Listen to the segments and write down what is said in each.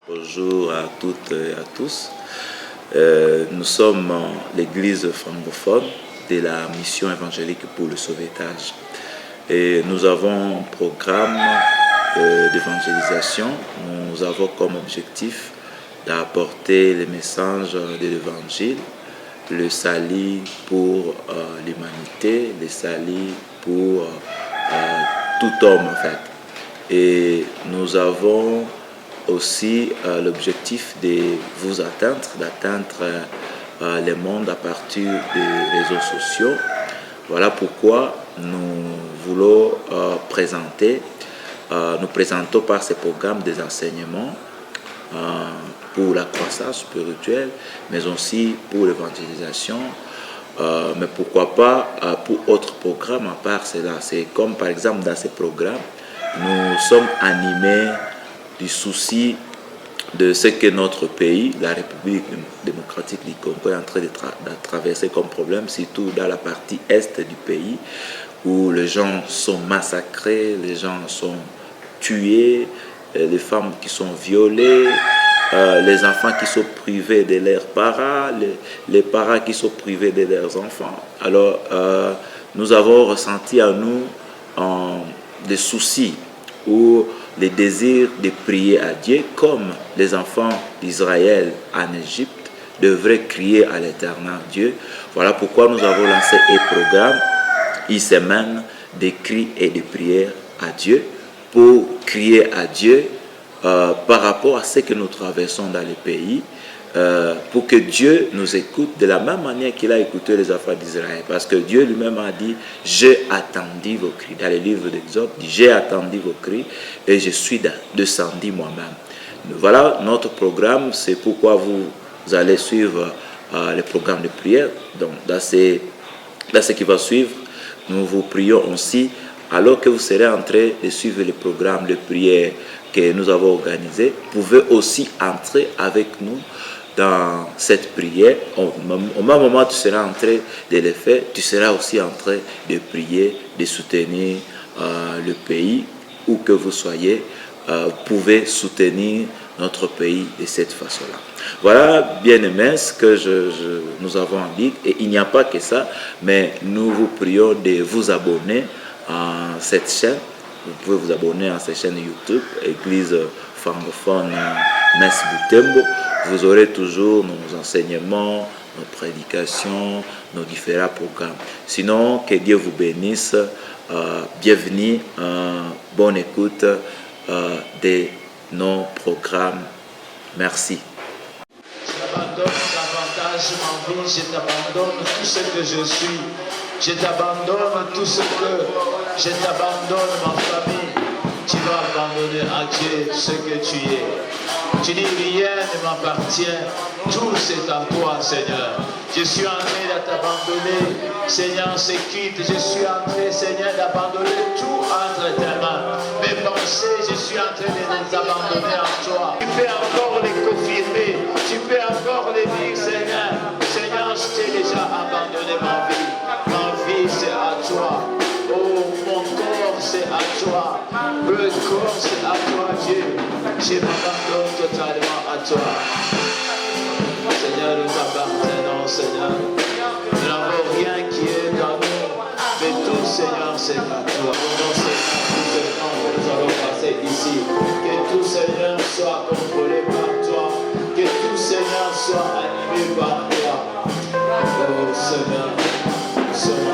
Bonjour à toutes et à tous. Nous sommes l'église francophone de la mission évangélique pour le sauvetage. Et nous avons un programme d'évangélisation. Nous avons comme objectif d'apporter les messages de l'évangile, le salut pour l'humanité, le salut pour tout homme en fait. Et nous avons aussi l'objectif de vous d'atteindre le monde à partir des réseaux sociaux. Voilà pourquoi nous voulons nous présentons par ce programme des enseignements pour la croissance spirituelle, mais aussi pour l'évangélisation. Mais pourquoi pas pour autres programmes à part cela. C'est comme par exemple dans ces programmes, nous sommes animés du souci de ce que notre pays, la République démocratique du Congo, est en train de traverser comme problème, surtout dans la partie est du pays, où les gens sont massacrés, les gens sont tués, les femmes qui sont violées, les enfants qui sont privés de leurs parents, les parents qui sont privés de leurs enfants. Alors, nous avons ressenti en nous des soucis ou les désirs de prier à Dieu, comme les enfants d'Israël en Égypte devraient crier à l'Éternel Dieu. Voilà pourquoi nous avons lancé un programme, une semaine de cris et de prières à Dieu, pour crier à Dieu par rapport à ce que nous traversons dans les pays, pour que Dieu nous écoute de la même manière qu'il a écouté les enfants d'Israël. Parce que Dieu lui-même a dit, j'ai attendu vos cris. Dans le livre d'Exode, dit, j'ai attendu vos cris et je suis descendu moi-même. Voilà notre programme, c'est pourquoi vous allez suivre le programme de prière. Donc, dans ce qui va suivre, nous vous prions aussi, alors que vous serez en train de suivre le programme de prière que nous avons organisé, vous pouvez aussi entrer avec nous dans cette prière. Au même moment où tu seras en train de le faire, tu seras aussi en train de prier, de soutenir le pays, où que vous soyez. Vous pouvez soutenir notre pays de cette façon-là. Voilà, bien aimés, ce que nous avons dit. Et il n'y a pas que ça, mais nous vous prions de vous abonner à cette chaîne. Vous pouvez vous abonner à cette chaîne YouTube, Église francophone Messe Butembo. Vous aurez toujours nos enseignements, nos prédications, nos différents programmes. Sinon, que Dieu vous bénisse. Bienvenue, bonne écoute de nos programmes. Merci. Je t'abandonne davantage ma vie, je t'abandonne tout ce que je suis. Je t'abandonne tout ce que je t'abandonne ma famille. Tu vas abandonner à Dieu ce que tu es. Tu dis rien ne m'appartient. Tout c'est à toi, Seigneur. Je suis en train de t'abandonner. Seigneur, c'est quitte. Je suis en train, Seigneur, d'abandonner tout entre tes mains. Mes pensées, je suis en train de les abandonner à toi. Tu peux encore les confirmer. Tu peux encore les dire, Seigneur. Seigneur, je t'ai déjà abandonné ma vie. Ma vie, c'est à toi. Oh, mon corps, c'est à toi. Le corps, c'est à toi, Dieu. Je m'abandonne totalement à toi. Seigneur, nous appartenons, Seigneur. Nous n'avons rien qui est dans nous. Mais tout, Seigneur, c'est à toi. Nous, Seigneur, tout ce temps que nous allons passer ici. Que tout, Seigneur, soit contrôlé par toi. Que tout, Seigneur, soit animé par toi. Oh, Seigneur, nous sommes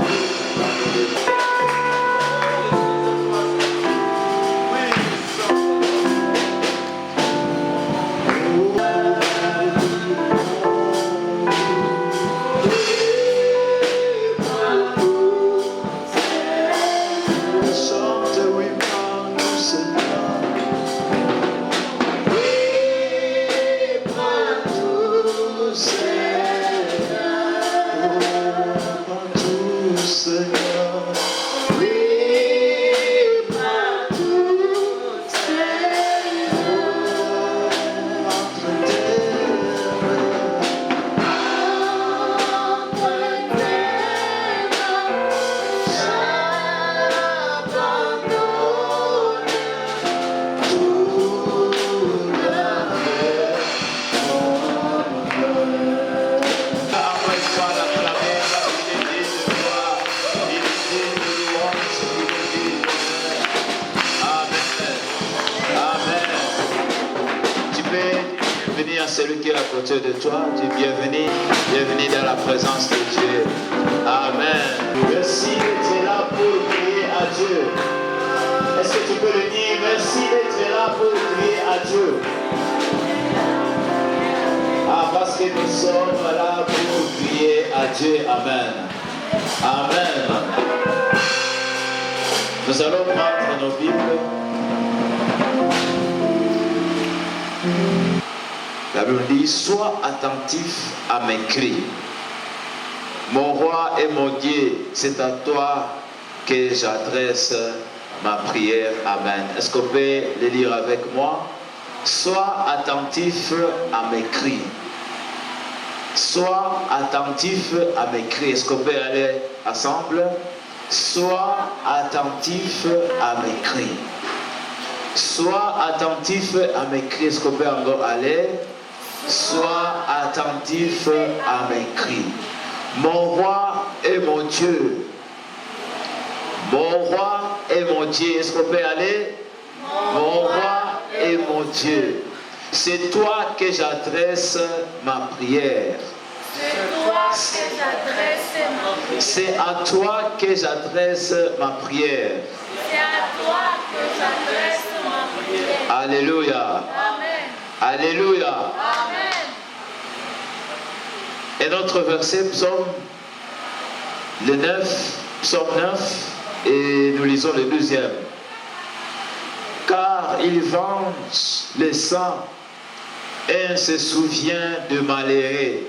Seigneur. peux venir à celui qui est à côté de toi. Tu es bienvenu, bienvenue dans la présence de Dieu. Amen. Merci d'être là pour prier à Dieu. Est-ce que tu peux le dire? Merci d'être là pour prier à Dieu. Ah, parce que nous sommes là pour prier à Dieu. Amen. Amen. Nous allons prendre nos Bibles. La Bible dit, sois attentif à mes cris. Mon roi et mon Dieu, c'est à toi que j'adresse ma prière. Amen. Est-ce qu'on peut le lire avec moi? Sois attentif à mes cris. Sois attentif à mes cris. Est-ce qu'on peut aller ensemble? Sois attentif à mes cris. Sois attentif à mes cris. Est-ce qu'on peut encore aller? Sois attentif à mes cris. Mon roi et mon Dieu. Mon roi et mon Dieu. Est-ce qu'on peut aller? Mon roi et mon Dieu. C'est toi que j'adresse ma prière. C'est à toi que j'adresse ma prière. C'est à toi que j'adresse ma prière. Alléluia. Amen. Alléluia. Amen. Et notre verset, psaume 9, et nous lisons le 12e. Car il venge les saints et se souvient de malheureux.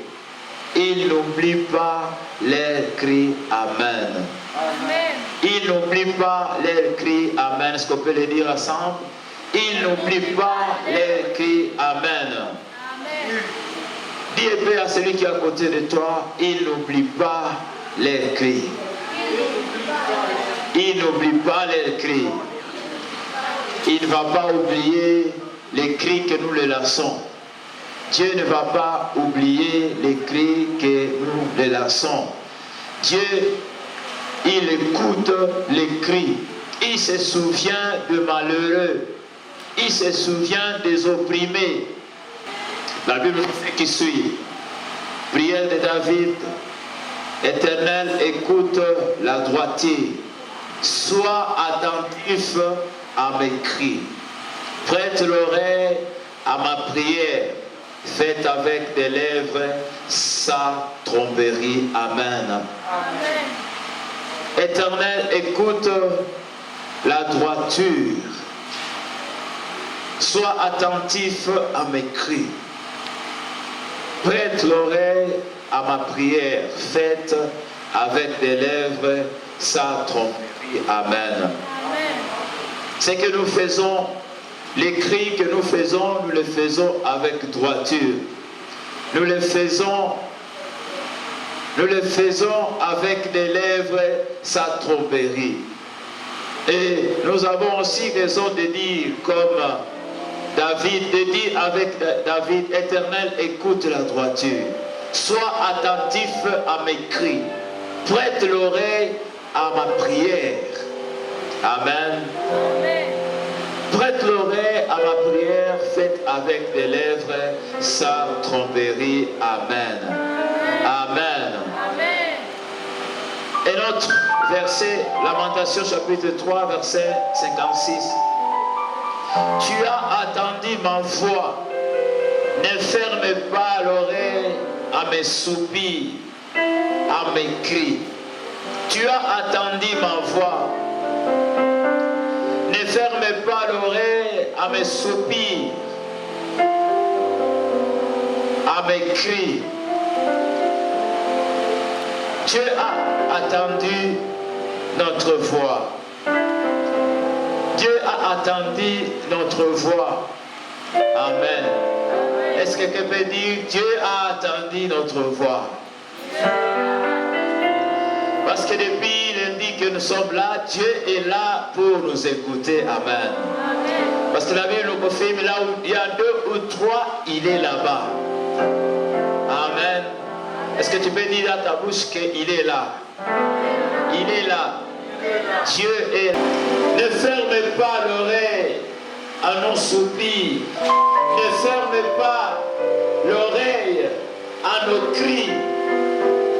Il n'oublie pas leurs cris. Amen. Amen. Il n'oublie pas leurs cris. Amen. Est-ce qu'on peut le dire ensemble? Il n'oublie pas leurs cris. Amen. Amen. Dis paix à celui qui est à côté de toi. Il n'oublie pas leurs cris. Il n'oublie pas leurs cris. Il ne va pas oublier les cris que nous les lançons. Dieu ne va pas oublier les cris que nous les lançons. Dieu, il écoute les cris. Il se souvient de malheureux. Il se souvient des opprimés. La Bible dit ce qui suit. Prière de David. Éternel, écoute la droiture. Sois attentif à mes cris. Prête l'oreille à ma prière. Faites avec des lèvres sa tromperie. Amen. Amen. Éternel, écoute la droiture. Sois attentif à mes cris. Prête l'oreille à ma prière. Faites avec des lèvres sa tromperie. Amen. Amen. Ce que nous faisons, les cris que nous le faisons avec droiture. Nous le faisons avec des lèvres sa tromperie. Et nous avons aussi raison de dire comme David, de dire avec David, Éternel, écoute la droiture. Sois attentif à mes cris. Prête l'oreille à ma prière. Amen. Amen. Prête l'oreille à ma prière, faite avec des lèvres sa tromperie. Amen. Amen. Amen. Et notre verset, Lamentation chapitre 3, verset 56. Tu as attendu ma voix, ne ferme pas l'oreille à mes soupirs, à mes cris. Tu as attendu ma voix. Ne ferme pas l'oreille à mes soupirs, à mes cris. Dieu a attendu notre voix. Dieu a attendu notre voix. Amen. Est-ce que quelqu'un peut dire Dieu a attendu notre voix? Parce que depuis lundi que nous sommes là, Dieu est là pour nous écouter. Amen. Parce que la Bible nous confirme, là où il y a 2 ou 3, il est là-bas. Amen. Est-ce que tu peux dire dans ta bouche qu'il est là? Il est là. Dieu est là. Ne ferme pas l'oreille à nos soupirs. Ne ferme à nos cris,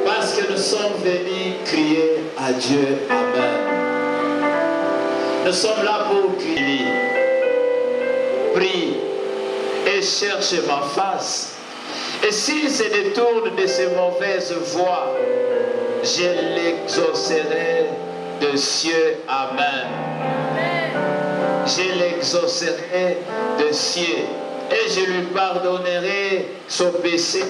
parce que nous sommes venus crier à Dieu. Amen. Nous sommes là pour crier. Prie et cherche ma face. Et s'il se détourne de ses mauvaises voies, je l'exaucerai de cieux. Amen. Je l'exaucerai de cieux. Et je lui pardonnerai son péché.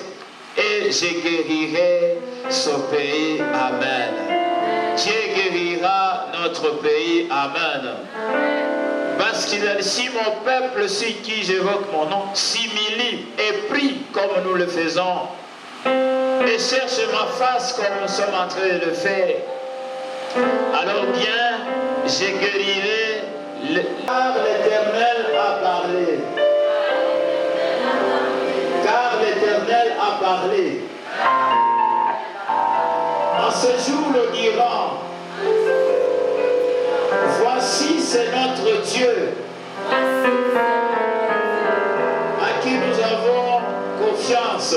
Et je guérirai son pays. Amen. Dieu guérira notre pays. Amen. Parce qu'il a dit, si mon peuple, sur qui j'évoque mon nom, s'humilie et prie comme nous le faisons, et cherche ma face comme nous sommes en train de le faire, alors bien, je guérirai. Car l'Éternel a parlé. Car l'Éternel a parlé. En ce jour, nous dirons, voici c'est notre Dieu, à qui nous avons confiance.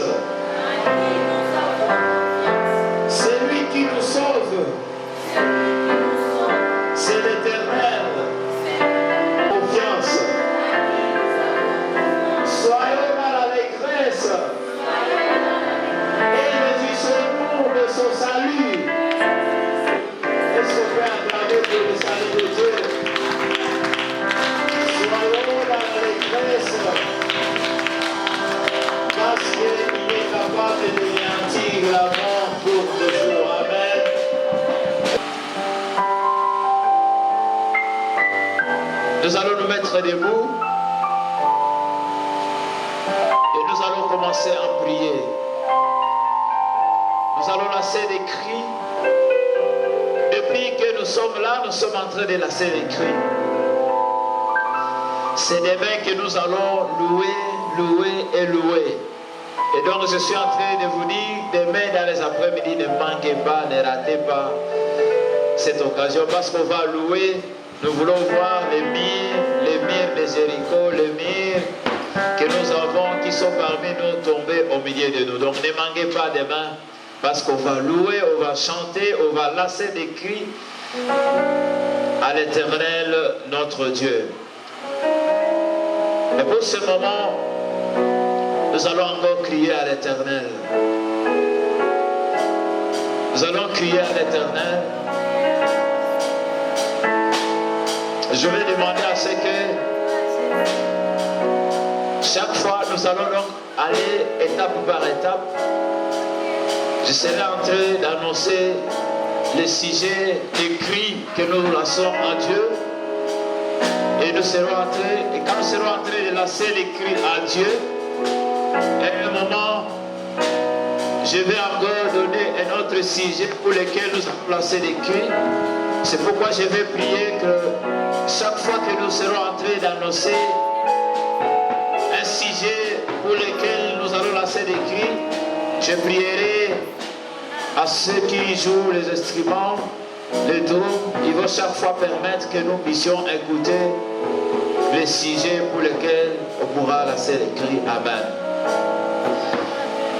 C'est lui qui nous sauve. C'est l'Éternel. Confiance. Soyons dans l'allégresse et réjouissons-nous de son salut. Est-ce qu'on peut acclamer pour le salut de Dieu? Soyons dans l'allégresse parce qu'il est capable de néantir la mort pour toujours. Amen. Nous allons nous mettre debout et nous allons commencer à prier. Nous allons lasser des cris. Depuis que nous sommes là, nous sommes en train de lasser des cris. C'est demain que nous allons louer et louer. Et donc je suis en train de vous dire, demain dans les après-midi, ne manquez pas, ne ratez pas cette occasion parce qu'on va louer. Nous voulons voir les murs de Jéricho, les murs que nous avons qui sont parmi nous tombés au milieu de nous. Donc ne manquez pas demain parce qu'on va louer, on va chanter, on va lasser des cris à l'Éternel notre Dieu. Et pour ce moment, nous allons encore crier à l'Éternel. Nous allons crier à l'Éternel. Je vais demander à ce que chaque fois nous allons donc aller étape par étape. Je serai en train d'annoncer les sujets, les cris que nous lançons à Dieu. Et nous serons en train, et quand nous serons en train de lancer les cris à Dieu, à un moment, je vais encore donner un autre sujet pour lequel nous allons lancer des cris. C'est pourquoi je vais prier que chaque fois que nous serons en train d'annoncer un sujet pour lequel nous allons lancer des cris, je prierai à ceux qui jouent les instruments, les drums, ils vont chaque fois permettre que nous puissions écouter les sujets pour lesquels on pourra lancer les cris. Amen.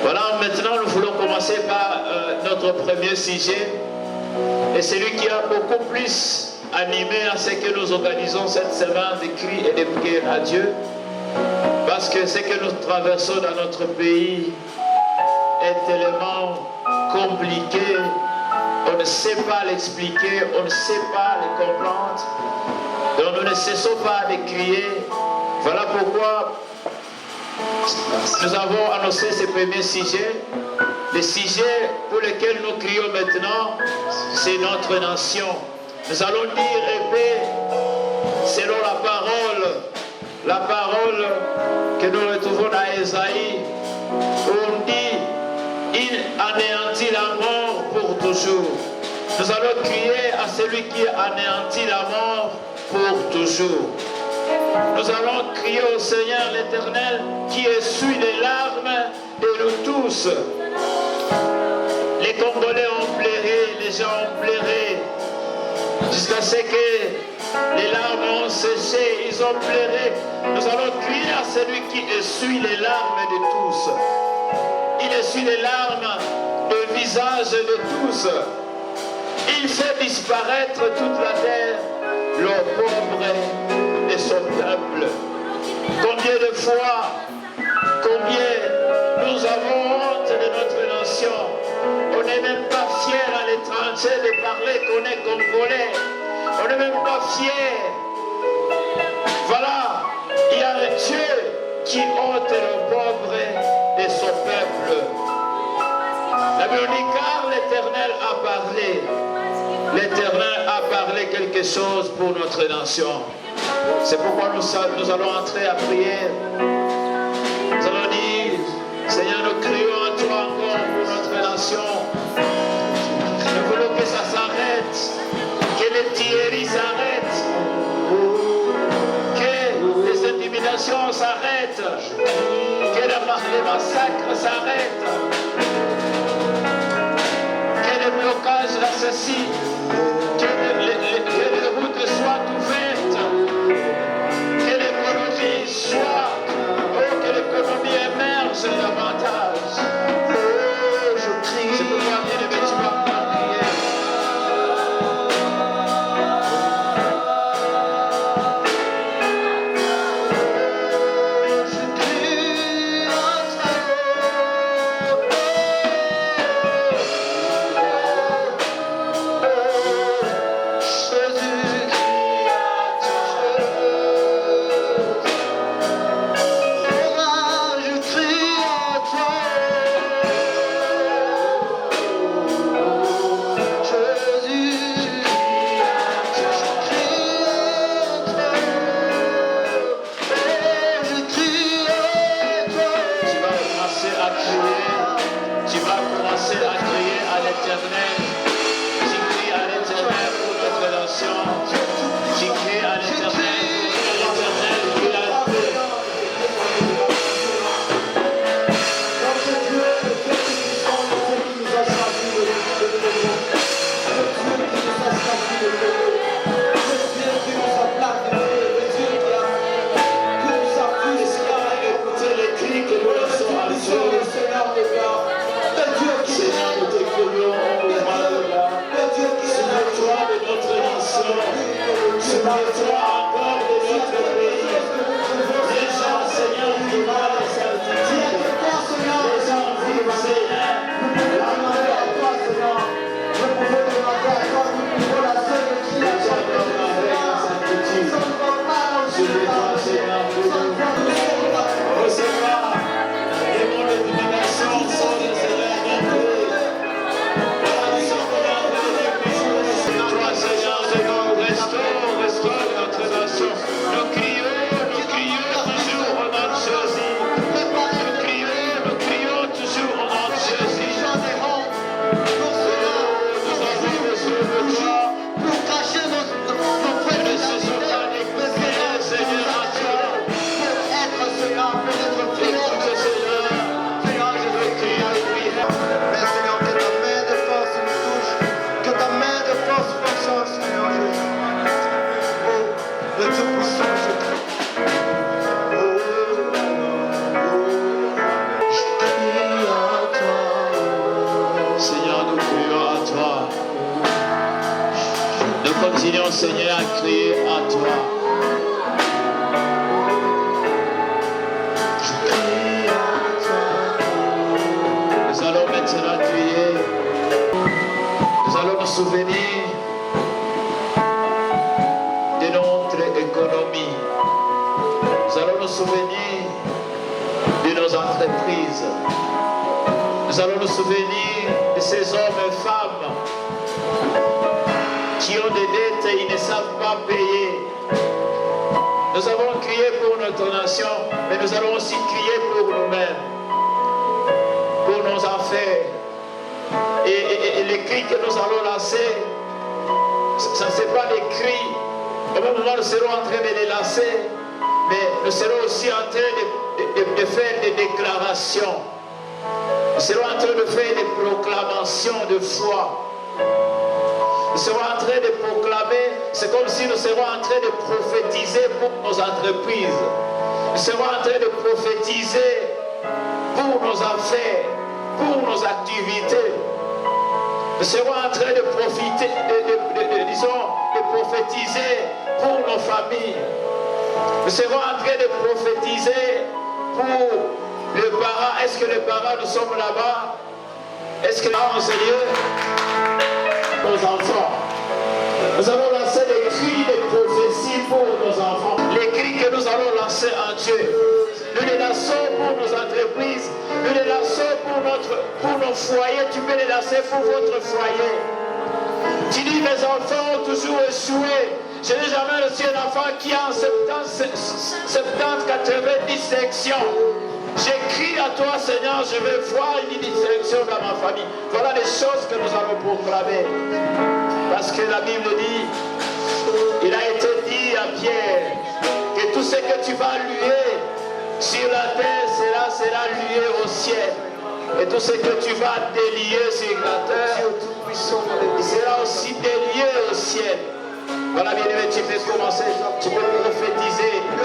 Voilà, maintenant nous voulons commencer par notre premier sujet. Et celui qui a beaucoup plus animé à ce que nous organisons cette semaine de cris et de prières à Dieu. Parce que ce que nous traversons dans notre pays est tellement compliqué. On ne sait pas l'expliquer, on ne sait pas le comprendre. Donc nous ne cessons pas de crier. Voilà pourquoi nous avons annoncé ce premier sujet. Le sujet pour lequel nous crions maintenant, c'est notre nation. Nous allons dire épée selon la parole que nous retrouvons dans Ésaïe, où on dit, il anéantit la mort pour toujours. Nous allons crier à celui qui anéantit la mort pour toujours. Nous allons crier au Seigneur l'Éternel qui essuie les larmes de nous tous. Les Congolais ont pleuré, les gens ont pleuré, jusqu'à ce que les larmes ont séché, ils ont pleuré. Nous allons crier à celui qui essuie les larmes de tous. il essuie les larmes du visage de tous. Il fait disparaître toute la terre, le pauvre et son peuple. Combien de fois, combien nous avons honte de notre nation. On n'est même pas fier à l'étranger de parler qu'on est congolais. On n'est même pas fier. Voilà, il y a un Dieu qui ôte le pauvre et son peuple. La Bible dit car l'Éternel a parlé. L'Éternel a parlé quelque chose pour notre nation. C'est pourquoi nous allons entrer à prière. Nous allons dire, Seigneur, nous crions à toi encore pour notre nation. Nous voulons que ça s'arrête, que les tueries s'arrêtent, que les intimidations s'arrêtent, que les massacres s'arrêtent, que les blocages l'assassinent, que les routes soient ouvertes, que l'économie soit, que l'économie émerge davantage. Je crie, c'est pourquoi bien-aimé, tu vas pouvoir crier. Continuons, Seigneur, à crier à toi. Je crie à toi. Nous allons maintenant crier. Nous allons nous souvenir de notre économie. Nous allons nous souvenir de nos entreprises. Nous allons nous souvenir de ces hommes et femmes qui ont des dettes et ils ne savent pas payer. Nous avons crié pour notre nation, mais nous allons aussi crier pour nous-mêmes, pour nos affaires. Et les cris que nous allons lancer, ce ne sont pas des cris. Au même moment, nous serons en train de les lancer, mais nous serons aussi en train de faire des déclarations. Nous serons en train de faire des proclamations de foi. Nous serons en train de proclamer, c'est comme si nous serons en train de prophétiser pour nos entreprises. Nous serons en train de prophétiser pour nos affaires. pour nos activités. Nous serons en train de profiter, de prophétiser pour nos familles. Nous serons en train de prophétiser pour les parents. Est-ce que les parents, nous sommes là-bas? Est-ce que les parents, Seigneur, nos enfants? Nous allons lancer des cris de prophétie pour nos enfants. Les cris que nous allons lancer en Dieu. Nous les lançons pour nos entreprises. Nous les lançons pour nos foyers. Tu peux les lancer pour votre foyer. Tu dis, mes enfants ont toujours échoué. Je n'ai jamais reçu un enfant qui a en 70, 90 sections. J'écris à toi, Seigneur, je veux voir une distinction dans ma famille. Voilà les choses que nous allons proclamer. Parce que la Bible dit, il a été dit à Pierre, que tout ce que tu vas luer sur la terre sera lié au ciel. Et tout ce que tu vas délier sur la terre, il sera aussi délié au ciel. Voilà, bien aimé, tu peux commencer, tu peux prophétiser. Tu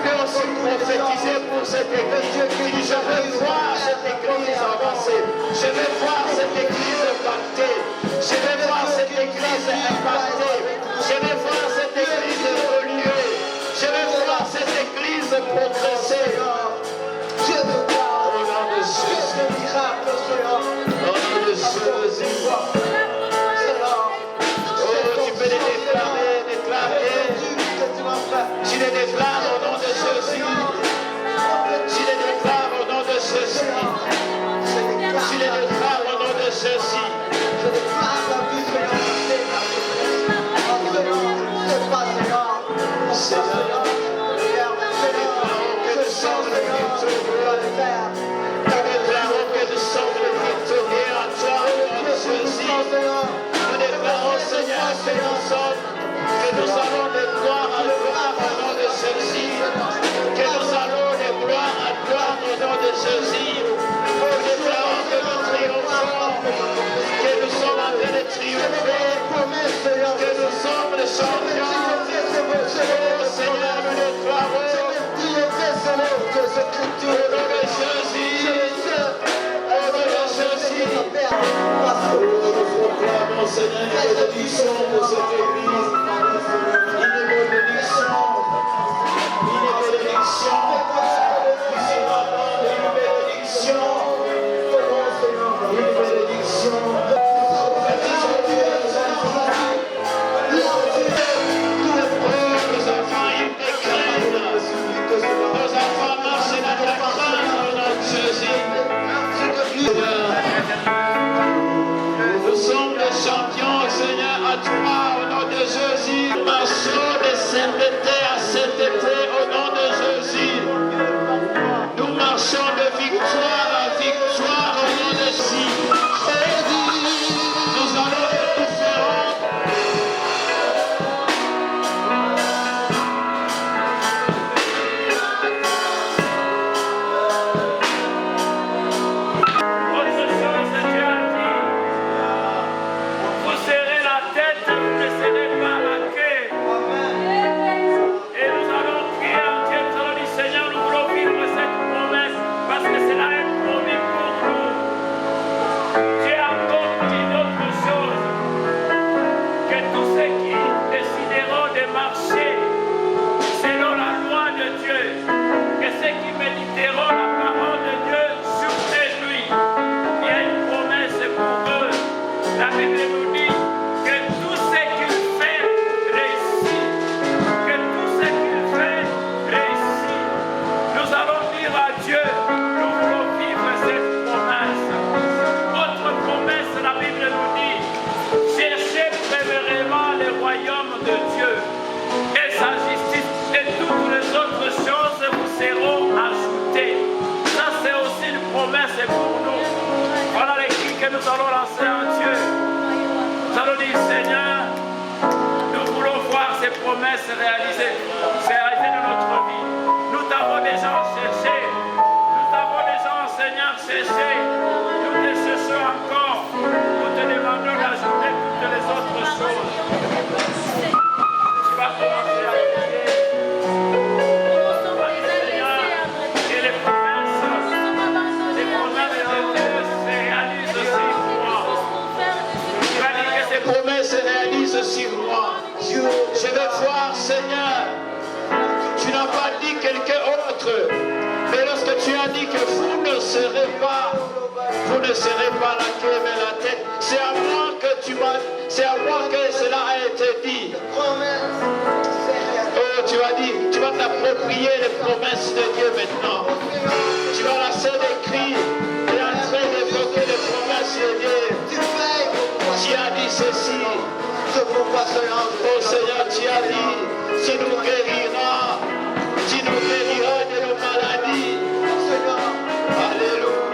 peux aussi prophétiser pour cette église. Tu dis, je veux voir cette église avancer. Je veux voir cette église impactée. Je veux voir cette église impactée. Je veux voir cette église évoluer. Je veux voir cette église progresser. Je veux voir au nom de Jésus. Au nom de Jésus. Tu les déclarer. Tu les déclares au nom de Jésus. Tu les déclares au nom de Jésus. Tu les déclares au nom de Jésus. Seigneur, que nous sommes le victorieux. Nous déclarons que nous sommes le victorieux à toi au nom de Jésus. Nous déclarons, Seigneur, que nous allons de gloire à gloire au nom de Jésus. Que nous allons de gloire à gloire au nom de Jésus. Nous déclarons que nous triomphons, que nous sommes en train de triompher, que nous sommes les champions. Oh Seigneur, nous déclarons au nom de Jésus. Au nom de Jésus. Nous proclamons, Seigneur, une bénédiction pour cette église. Une bénédiction. Une bénédiction. Qui sera dans une bénédiction. Une bénédiction. Nos enfants, ils déclarent. Nos enfants marchent dans ta crainte au nom de Jésus. Nous sommes les champions, Seigneur, à toi, au nom de Jésus. Nous marchons de cet été à cet été, au nom de Jésus. Nous marchons de victoire à victoire, au nom de Jésus. Nous allons être différents. Nous allons lancer en Dieu. Nous allons dire, Seigneur, nous voulons voir ces promesses réalisées dans notre vie. Nous t'avons déjà cherché. Nous t'avons déjà, Seigneur, cherché. Nous te cherchons encore. Nous te demandons d'ajouter toutes les autres choses. Tu vas commencer à prier. Seigneur, et les promesses as dit que vous ne serez pas la queue mais la tête. C'est à moi que c'est à moi que cela a été dit. Oh, tu as dit, tu vas t'approprier les promesses de Dieu maintenant. Tu vas lasser des cris et en train d'évoquer les promesses de Dieu. Tu as dit ceci. Oh Seigneur, tu as dit, tu nous guériras de nos maladies. Alléluia.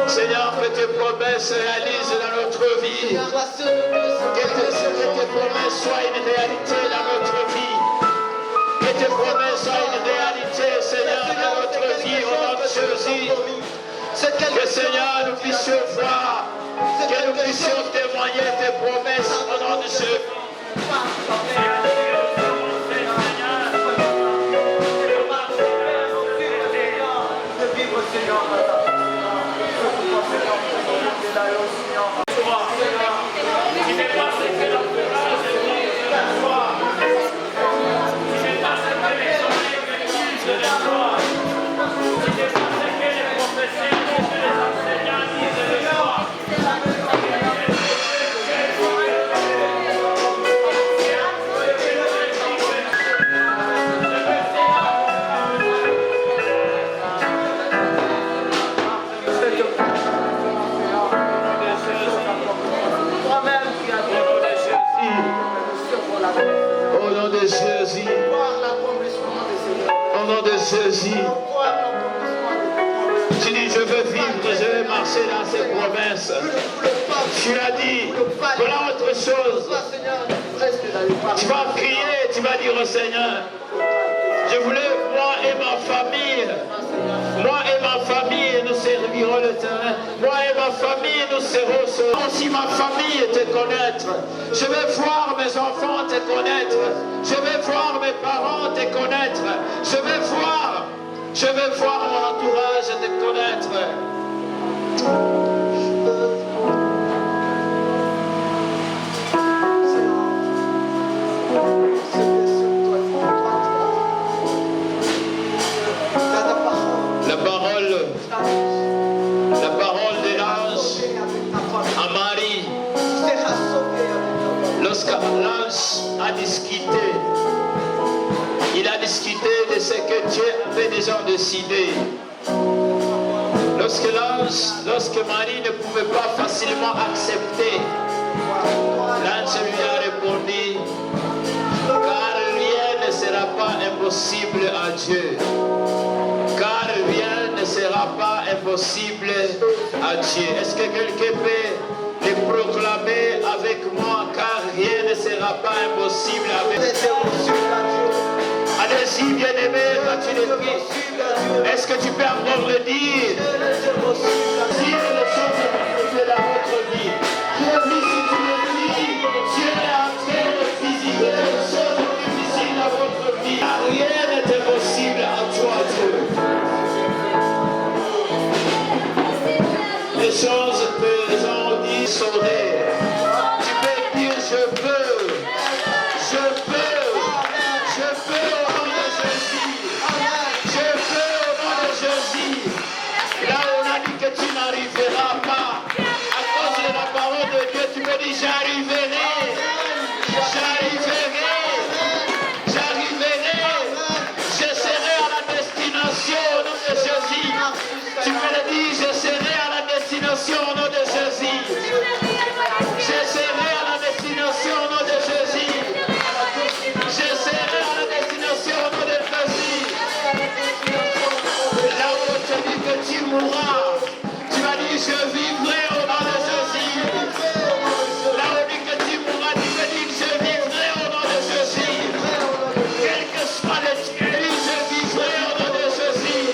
Seigneur, que tes promesses se réalisent dans notre vie. Que tes promesses soient une réalité dans notre vie. Que tes promesses soient une réalité, Seigneur, dans notre vie, au nom de Jésus. Que Seigneur, nous puissions voir, que nous puissions témoigner tes promesses au nom de Jésus. Au nom de Jésus. Au nom de Jésus. Tu dis, je veux vivre, je vais marcher dans ces promesses. Tu as dit, voilà autre chose. Tu vas crier, tu vas dire au Seigneur, je voulais, moi et ma famille, nous servirons le terrain. Moi et ma famille, nous serons sauvés. Aussi ma famille te connaître. Je vais voir mes enfants te connaître. Je vais voir mes parents te connaître. Je vais voir mon entourage te connaître. La parole de l'ange à Marie, lorsque l'ange a discuté, il a discuté de ce que Dieu avait déjà décidé. Lorsque Marie ne pouvait pas facilement accepter, l'ange lui a répondu, car rien ne sera pas impossible à Dieu. Car rien ne sera pas impossible à Dieu. Est-ce que quelqu'un peut le proclamer avec moi? Car rien ne sera pas impossible avec Dieu. Allez-y, bien-aimé, quand tu le pries. Est-ce que tu peux encore le dire? Si les choses difficiles dans votre vie, si tu le dis, Dieu est en train de visiter les choses difficiles dans votre vie. Rien n'est impossible à toi, Dieu. Les choses pesantes disent sonner. Tu peux dire je peux au nom de Jésus. Je peux au nom de Jésus. Là où on a dit que tu n'arriveras pas, à cause de la parole de Dieu, tu me dis j'arriverai. Je serai à la destination au nom de Jésus. Tu me le dis, je serai à la destination au nom de Jésus. Je serai à la destination au nom de Jésus. Je serai à la destination au nom de Jésus. Là où on te dit que tu mourras, tu vas dire je vivrai au nom de Jésus. Là où on dit que tu mourras, tu vas dire je vivrai au nom de Jésus. Quel que soit le tuerie, je vivrai au nom de Jésus.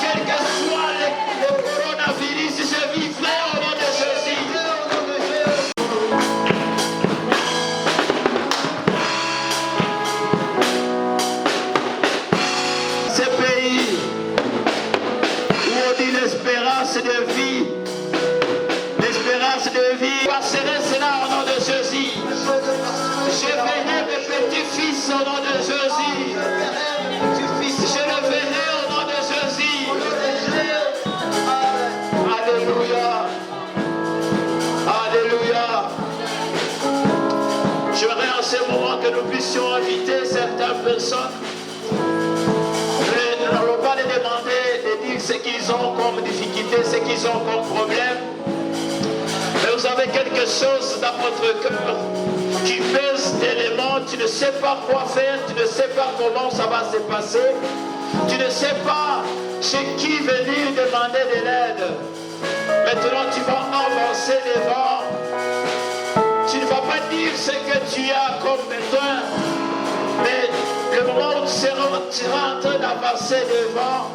Quel que soit le coronavirus, je vivrai au nom de Jésus. Ce pays où on dit l'espérance de vie, passerai cela au nom de Jésus. Je verrai mes petits-fils au nom de Jésus. Je le verrai ont invité certaines personnes. Nous n'allons pas les demander de dire ce qu'ils ont comme difficulté, ce qu'ils ont comme problème. Mais vous avez quelque chose dans votre cœur qui pèse d'éléments, tu ne sais pas quoi faire, tu ne sais pas comment ça va se passer, tu ne sais pas chez qui venir demander de l'aide. Maintenant tu vas avancer devant. Tu ne vas pas dire ce que tu as comme besoin, mais le moment où tu seras en train d'avancer devant,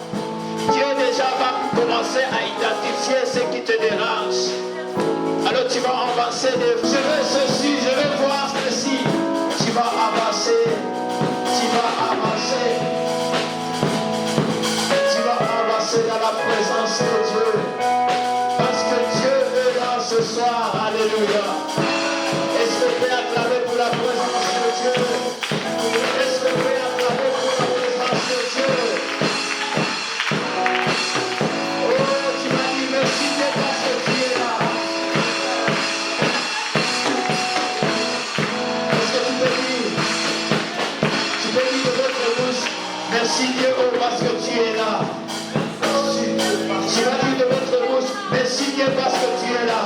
Dieu déjà va commencer à identifier ce qui te dérange. Alors tu vas avancer devant. Je veux ceci, je veux voir ceci. Tu vas avancer, tu vas avancer. Tu vas avancer dans la présence de Dieu. Parce que Dieu est là ce soir. Alléluia. Est-ce que tu peux acclamer pour la présence de Dieu? Est-ce que tu peux acclamer pour la présence de Dieu? Oh, tu m'as dit merci parce que tu es là. Est-ce que tu peux dire de votre bouche, merci Dieu oh, parce que tu es là. Tu vas dire de votre bouche, merci Dieu parce que tu es là.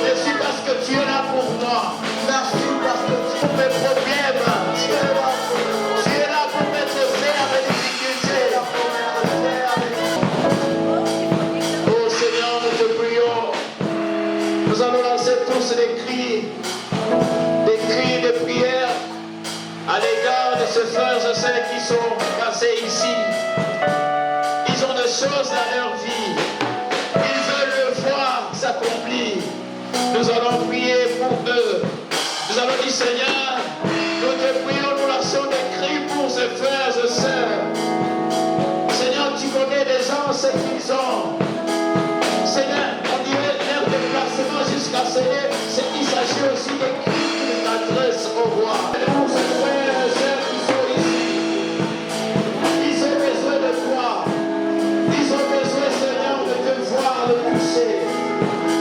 Merci parce que tu es là pour moi. Merci parce que tu es pour mes problèmes. Tu es là pour mettre fin à mes difficultés. Oh Seigneur, nous te prions. Nous allons lancer tous des cris de prière à l'égard de ces frères et sœurs qui sont passés ici. Ils ont des choses dans leur vie. Ils veulent le voir s'accomplir. Nous allons prier pour eux. Nous allons dire Seigneur, nous te prions, nous lançons des cris pour ces frères et sœurs. Seigneur, tu connais les gens, ce qu'ils ont. Seigneur, on dirait leur déplacement jusqu'à Seigneur, c'est qu'il s'agit aussi des cris qu'ils adressent au roi. Pour ces frères et sœurs qui sont ici, ils ont besoin de toi. Ils ont besoin, Seigneur, de te voir, de toucher.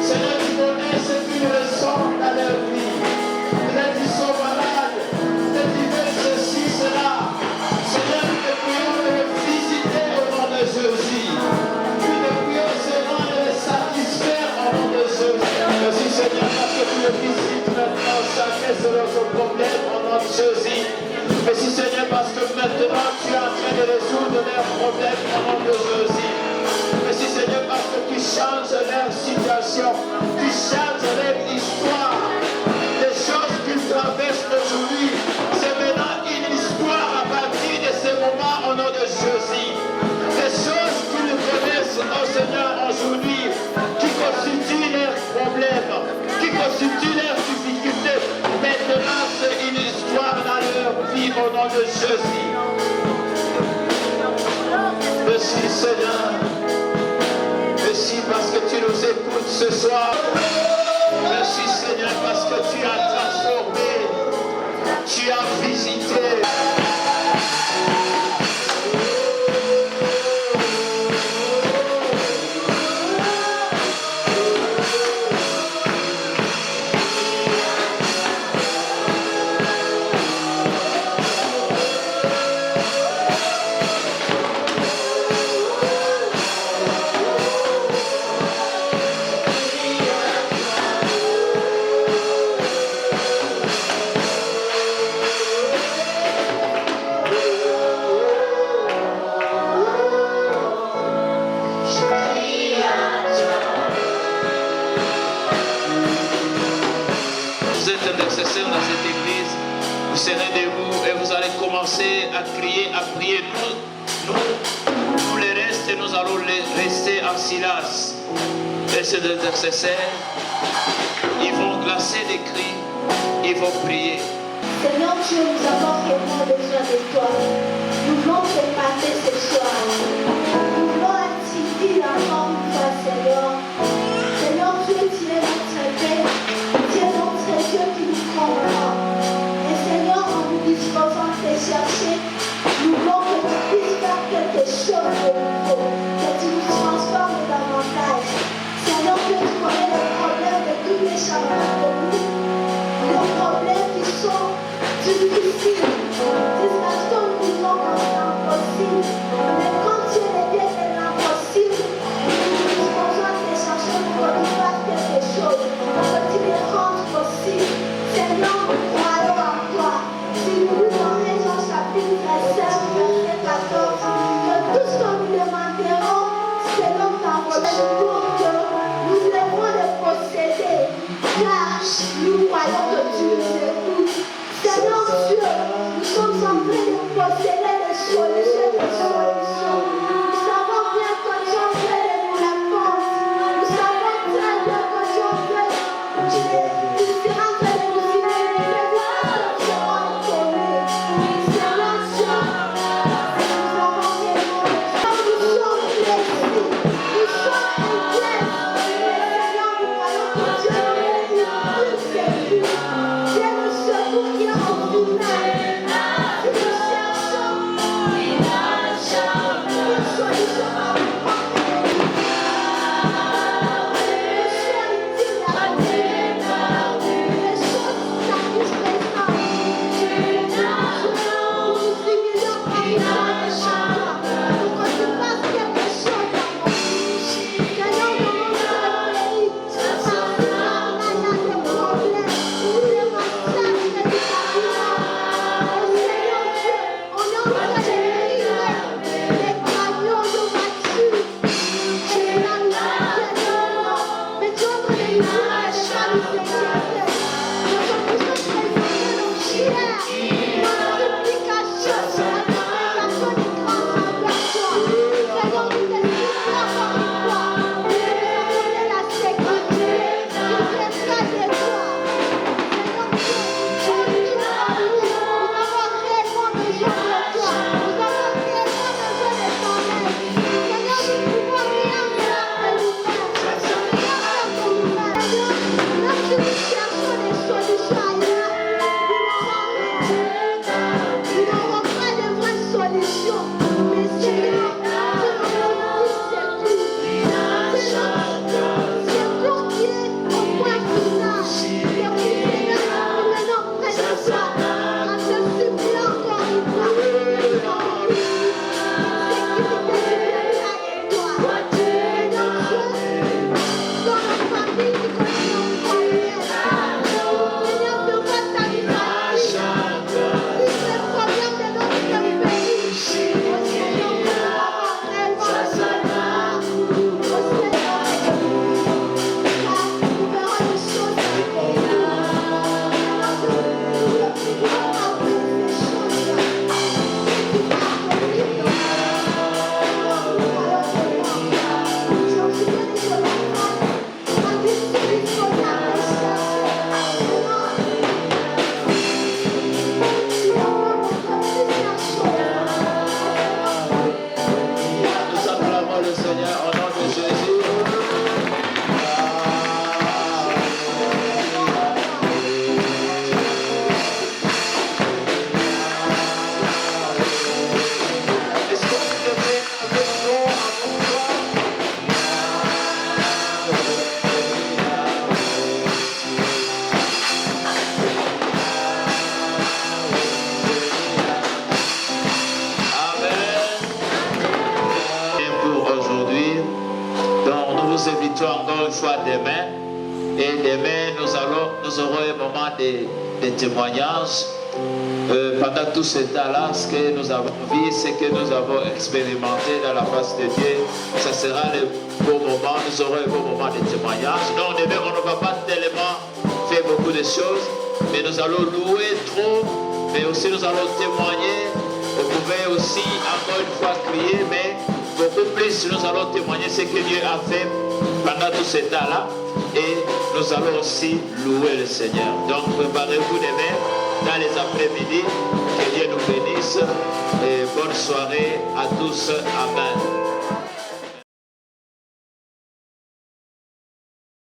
Seigneur, tu connais ce qu'ils ressentent dans leur vie. Peut-être qu'ils sont malades. Peut-être qu'ils veulent ceci, cela. Seigneur, nous te prions de les visiter au nom de Jésus. Nous te prions, Seigneur, de les satisfaire au nom de Jésus. Merci, Seigneur, parce que tu les visites maintenant, chacun selon son problème au nom de Jésus. Merci, Seigneur, parce que maintenant tu es en train de résoudre leurs problèmes au nom de Jésus. Merci Seigneur parce que tu changes leur situation, tu changes leur histoire. Les choses qu'ils traversent aujourd'hui, c'est maintenant une histoire à partir de ce moment au nom de Jésus. Les choses qu'ils connaissent, oh Seigneur, aujourd'hui, qui constituent leurs problèmes, qui constituent leurs difficultés, maintenant c'est une histoire dans leur vie au nom de Jésus. Merci Seigneur. Merci parce que tu nous écoutes ce soir. Merci Seigneur parce que tu as transformé, tu as visité. Dans cette église, vous serez debout et vous allez commencer à crier, à prier. Nous les restes, nous allons rester en silence. Et ces intercesseurs, ils vont glacer des cris, ils vont prier. Seigneur Dieu, nous avons vraiment besoin de toi. Nous voulons te parler ce soir. Nous voulons activer la forme de toi, Seigneur. Seigneur Dieu, tu es notre Père. Tu es notre Dieu qui nous comprend. Et Seigneur, en nous disposant de te chercher, nous voulons que tu puisses faire quelque chose de nouveau, que tu nous transformes davantage. Seigneur Dieu, tu connais les problèmes de tous les chacun de nous. Les problèmes qui sont du vous invitons encore une fois demain. Et demain, nous aurons un moment de témoignage. Pendant tout ce temps-là, ce que nous avons vu, ce que nous avons expérimenté dans la face de Dieu, ça sera le bon moment. Nous aurons un bon moment de témoignage. Donc demain, on ne va pas tellement faire beaucoup de choses, mais nous allons louer trop, mais aussi nous allons témoigner. Vous pouvez aussi encore une fois crier, mais beaucoup plus nous allons témoigner ce que Dieu a fait pendant tout ce temps-là. Et nous allons aussi louer le Seigneur. Donc préparez-vous demain dans les après-midi. Que Dieu nous bénisse. Et bonne soirée à tous. Amen.